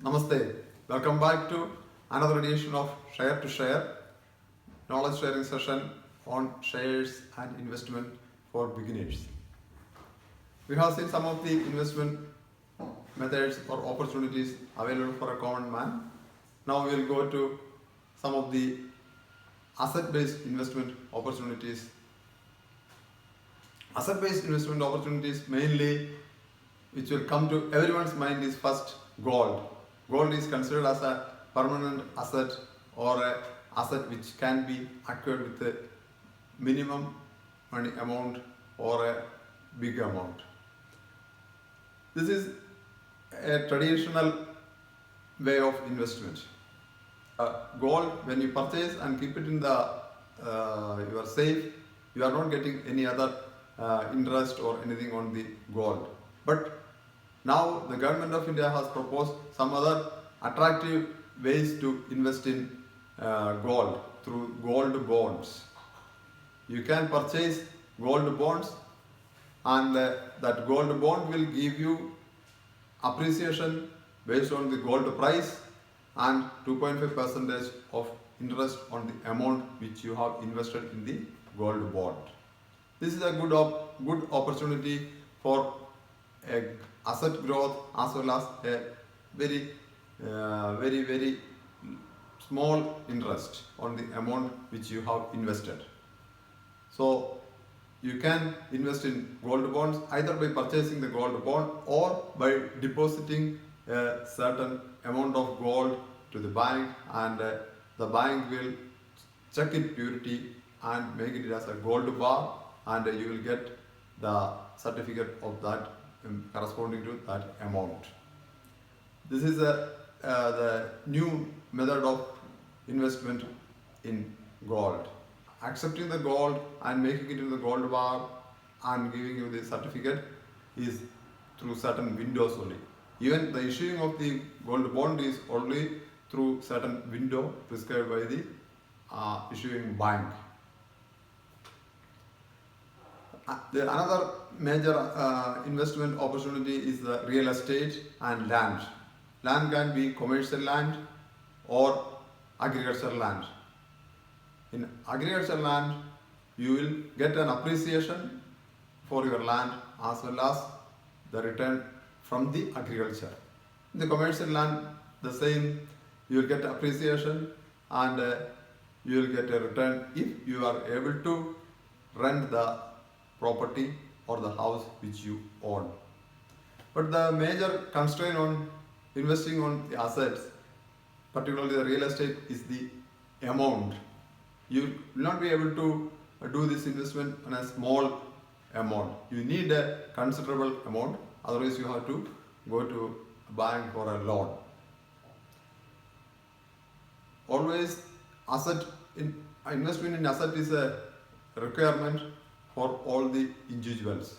Namaste. Welcome back to another edition of Share to Share, knowledge sharing session on shares and investment for beginners. We have seen some of the investment methods or opportunities available for a common man. Now we will go to some of the asset-based investment opportunities. Asset-based investment opportunities mainly which will come to everyone's mind is first gold. Gold is considered as a permanent asset or an asset which can be acquired with a minimum money amount or a big amount. This is a traditional way of investment. Gold, when you purchase and keep it in the your safe, you are not getting any other interest or anything on the gold. But now the government of India has proposed some other attractive ways to invest in gold through gold bonds. You can purchase gold bonds and that gold bond will give you appreciation based on the gold price and 2.5% of interest on the amount which you have invested in the gold bond. This is a good opportunity for a asset growth as well as a very small interest on the amount which you have invested. So you can invest in gold bonds either by purchasing the gold bond or by depositing a certain amount of gold to the bank, and the bank will check its purity and make it as a gold bar, and you will get the certificate of that corresponding to that amount. This is the new method of investment in gold. Accepting the gold and making it in the gold bar and giving you the certificate is through certain windows only. Even the issuing of the gold bond is only through certain window prescribed by the issuing bank. Another major investment opportunity is the real estate and land. Land can be commercial land or agricultural land. In agricultural land, you will get an appreciation for your land as well as the return from the agriculture. In the commercial land, the same, you will get appreciation and you will get a return if you are able to rent the property or the house which you own. But the major constraint on investing on the assets, particularly the real estate, is the amount. You will not be able to do this investment on a small amount. You need a considerable amount, otherwise you have to go to a bank for a loan. Always investment in asset is a requirement for all the individuals.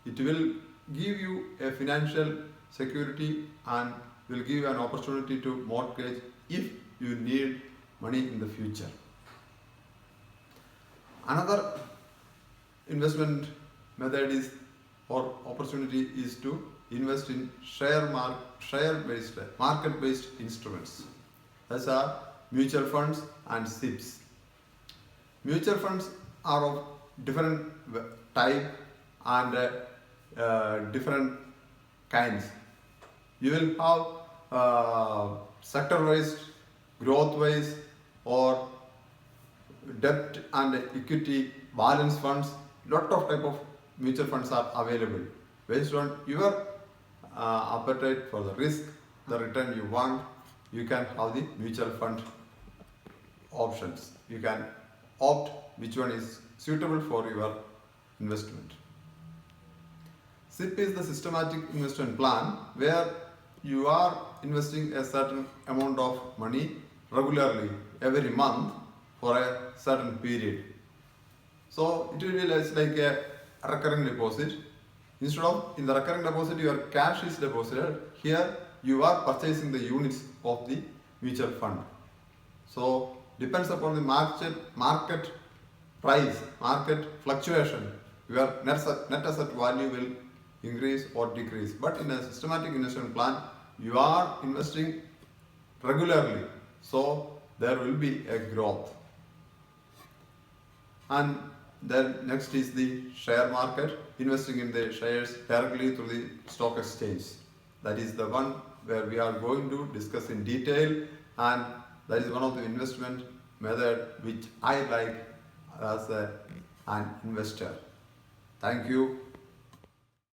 It will give you a financial security and will give you an opportunity to mortgage if you need money in the future. Another investment method is or opportunity is to invest in market-based instruments. Those are mutual funds and SIPs. Mutual funds are of different type and different kinds. You will have sector-wise, growth-wise, or debt and equity balance funds. Lot of type of mutual funds are available based on your appetite for the risk, the return you want. You can have the mutual fund options. You can opt which one is suitable for your investment. SIP is the systematic investment plan where you are investing a certain amount of money regularly every month for a certain period. So it will be like a recurring deposit. Instead of in the recurring deposit your cash is deposited, here you are purchasing the units of the mutual fund. So depends upon the market price, market fluctuation, your net asset value will increase or decrease. But in a systematic investment plan, you are investing regularly, so there will be a growth. And then next is the share market, investing in the shares directly through the stock exchange. That is the one where we are going to discuss in detail, and that is one of the investment method which I like as an investor. Thank you.